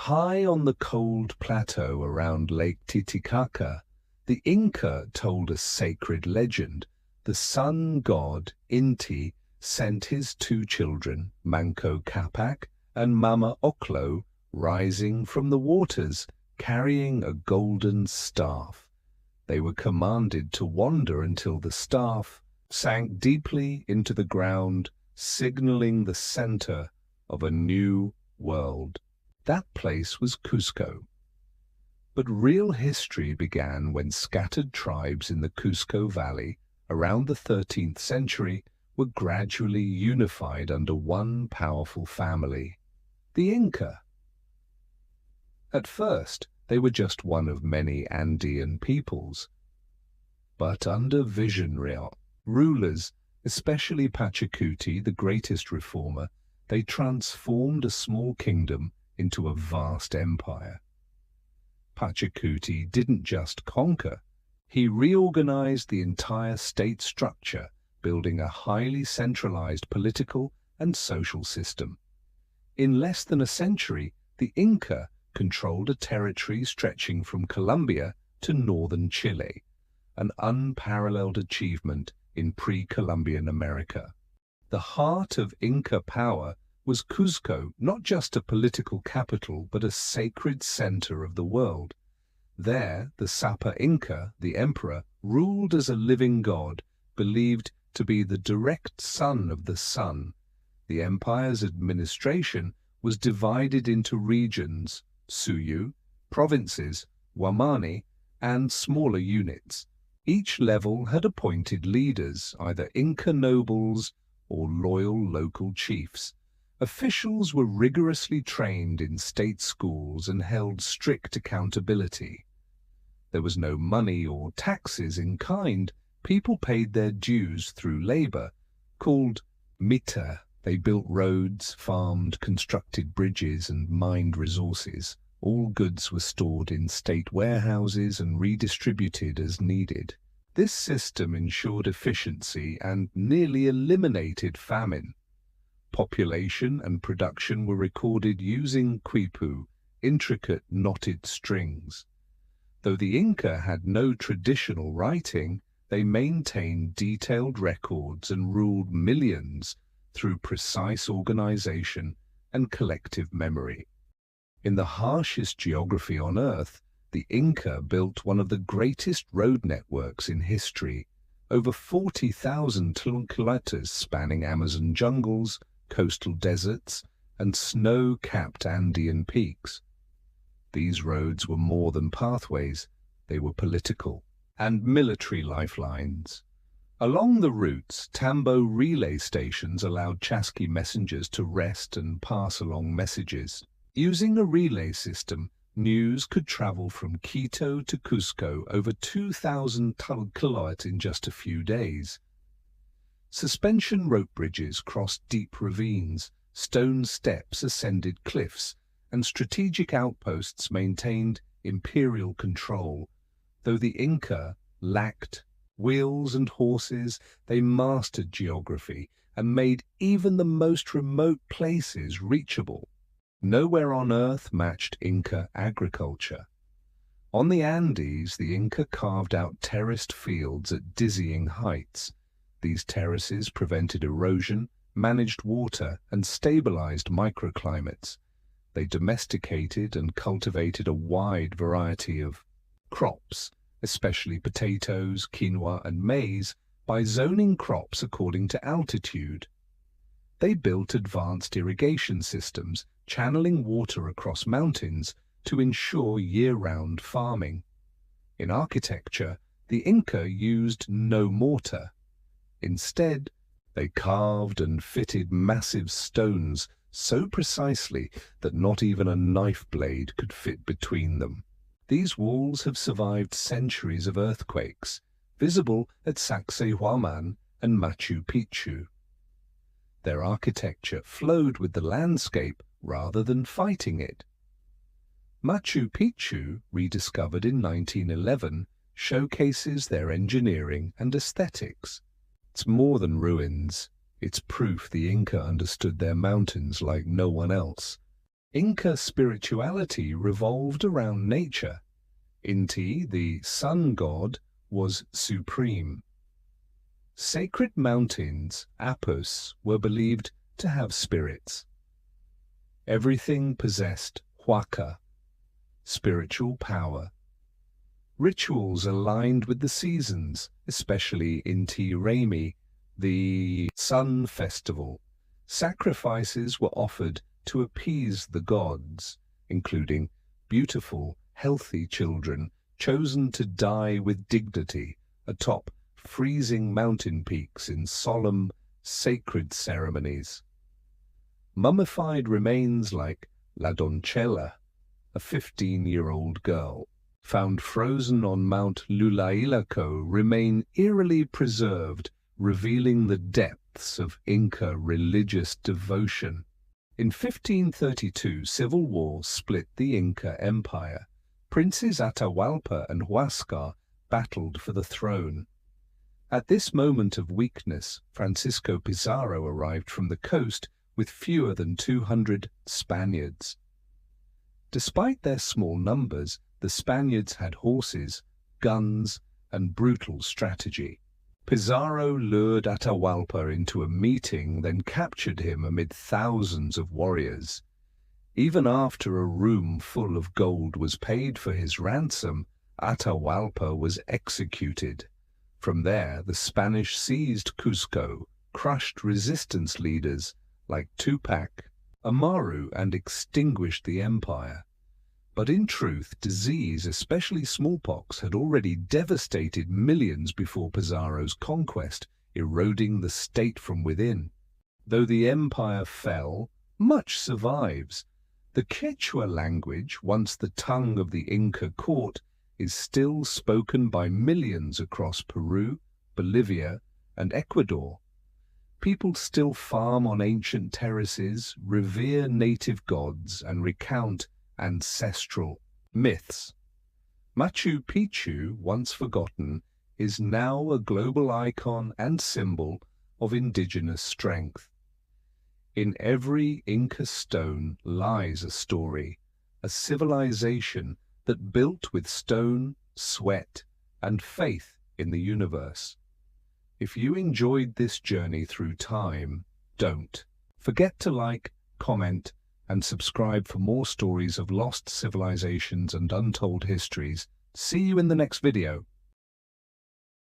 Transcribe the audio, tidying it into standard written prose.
High on the cold plateau around Lake Titicaca, the Inca told a sacred legend. The sun god Inti sent his two children, Manco Cápac and Mama Ocllo, rising from the waters, carrying a golden staff. They were commanded to wander until the staff sank deeply into the ground, signaling the center of a new world. That place was Cuzco. But real history began when scattered tribes in the Cuzco Valley around the 13th century were gradually unified under one powerful family, the Inca. At first, they were just one of many Andean peoples. But under visionary rulers, especially Pachacuti, the greatest reformer, they transformed a small kingdom into a vast empire. Pachacuti didn't just conquer, he reorganized the entire state structure, building a highly centralized political and social system. In less than a century, the Inca controlled a territory stretching from Colombia to northern Chile, an unparalleled achievement in pre-Columbian America. The heart of Inca power was Cuzco, not just a political capital, but a sacred center of the world. There, the Sapa Inca, the emperor, ruled as a living god, believed to be the direct son of the sun. The empire's administration was divided into regions, Suyu, provinces, Wamani, and smaller units. Each level had appointed leaders, either Inca nobles or loyal local chiefs. Officials were rigorously trained in state schools and held strict accountability. There was no money or taxes in kind. People paid their dues through labor, called mita. They built roads, farmed, constructed bridges, and mined resources. All goods were stored in state warehouses and redistributed as needed. This system ensured efficiency and nearly eliminated famine. Population and production were recorded using quipu, intricate knotted strings. Though the Inca had no traditional writing, they maintained detailed records and ruled millions through precise organization and collective memory. In the harshest geography on Earth, the Inca built one of the greatest road networks in history, over 40,000 kilometers spanning Amazon jungles, coastal deserts, and snow-capped Andean peaks. These roads were more than pathways, they were political and military lifelines. Along the routes, tambo relay stations allowed Chasqui messengers to rest and pass along messages. Using a relay system, news could travel from Quito to Cuzco over 2,000 kilometers in just a few days. Suspension rope bridges crossed deep ravines, stone steps ascended cliffs, and strategic outposts maintained imperial control. Though the Inca lacked wheels and horses, they mastered geography and made even the most remote places reachable. Nowhere on Earth matched Inca agriculture. On the Andes, the Inca carved out terraced fields at dizzying heights. These terraces prevented erosion, managed water, and stabilized microclimates. They domesticated and cultivated a wide variety of crops, especially potatoes, quinoa, and maize, by zoning crops according to altitude. They built advanced irrigation systems, channeling water across mountains to ensure year-round farming. In architecture, the Inca used no mortar. Instead, they carved and fitted massive stones so precisely that not even a knife blade could fit between them. These walls have survived centuries of earthquakes, visible at Sacsayhuaman and Machu Picchu. Their architecture flowed with the landscape rather than fighting it. Machu Picchu, rediscovered in 1911, showcases their engineering and aesthetics. It's more than ruins. It's proof the Inca understood their mountains like no one else. Inca spirituality revolved around nature. Inti, the sun god, was supreme. Sacred mountains, apus, were believed to have spirits. Everything possessed huaca, spiritual power. Rituals aligned with the seasons, especially Inti Raymi, the sun festival. Sacrifices were offered to appease the gods, including beautiful, healthy children chosen to die with dignity atop freezing mountain peaks in solemn, sacred ceremonies. Mummified remains like La Doncella, a 15-year-old girl, found frozen on Mount Lulailaco, remain eerily preserved, revealing the depths of Inca religious devotion. In 1532, civil war split the Inca Empire. Princes Atahualpa and Huáscar battled for the throne. At this moment of weakness, Francisco Pizarro arrived from the coast with fewer than 200 Spaniards. Despite their small numbers, the Spaniards had horses, guns, and brutal strategy. Pizarro lured Atahualpa into a meeting, then captured him amid thousands of warriors. Even after a room full of gold was paid for his ransom, Atahualpa was executed. From there, the Spanish seized Cuzco, crushed resistance leaders like Tupac Amaru, and extinguished the empire. But in truth, disease, especially smallpox, had already devastated millions before Pizarro's conquest, eroding the state from within. Though the empire fell, much survives. The Quechua language, once the tongue of the Inca court, is still spoken by millions across Peru, Bolivia, and Ecuador. People still farm on ancient terraces, revere native gods, and recount ancestral myths. Machu Picchu, once forgotten, is now a global icon and symbol of indigenous strength. In every Inca stone lies a story, a civilization that built with stone, sweat, and faith in the universe. If you enjoyed this journey through time, don't forget to like, comment, and subscribe for more stories of lost civilizations and untold histories. See you in the next video.